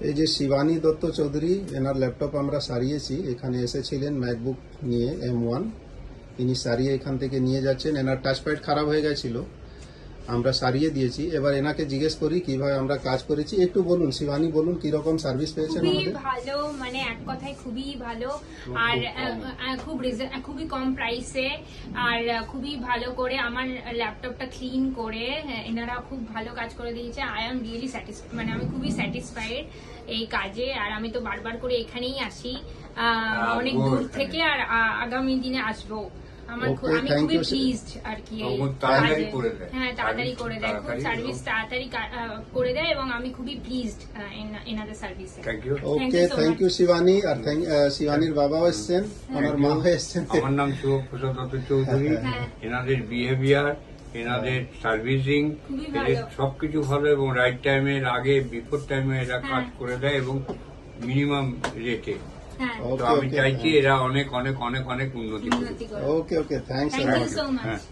এই যে শিবানী দত্ত চৌধুরী, এনার ল্যাপটপ আমরা সারিয়েছি। এখানে এসেছিলেন ম্যাকবুক নিয়ে M1, ইনি সারিয়ে এখান থেকে নিয়ে যাচ্ছেন। এনার টাচপ্যাড খারাপ হয়ে গেছিল, আমরা সারিয়ে দিয়েছি। এবার এনাকে জিজ্ঞেস করি কিভাবে আমরা কাজ করেছি। একটু বলুন শিবানী, বলুন কিরকম সার্ভিস পেয়েছেন খুবই আমাদের। ভালো, মানে এক কথায় খুবই ভালো। আর খুবই কম প্রাইসে, আর খুবই ভালো করে আমার ল্যাপটপটা ক্লিন করে এনারা খুব ভালো কাজ করে দিয়েছে। আই এম রিয়েলি স্যাটিসফাইড, মানে আমি খুবই স্যাটিসফাইড এই কাজে। আর আমি তো বারবার করে এখানেই আসি, অনেক দূর থেকে, আর আগামী দিনে আসবো। আমি খুবই প্লিজড আর কি। হ্যাঁ, তাড়াতাড়ি করে দেয়, খুব সার্ভিস তাড়াতাড়ি করে দেয়, এবং আমি খুবই প্লিজড এনাদের সার্ভিসে। ওকে, থ্যাংক ইউ শিবানী। আর শিবানীর বাবাও এসছেন, ওনার মাও এসছেন। আমার নাম শুভপ্রসাদ দত্ত চৌধুরী। এনাদের বিহেভিয়ার, এনাদের সার্ভিসিং, এদের সবকিছু ভালো, এবং রাইট টাইমের আগে বিফোর টাইমে এরা কাজ করে দেয়, এবং মিনিমাম রেটে। তো আমি চাইছি এরা অনেক অনেক অনেক অনেক উন্নতি করুক। Okay, thanks. Thank you so much.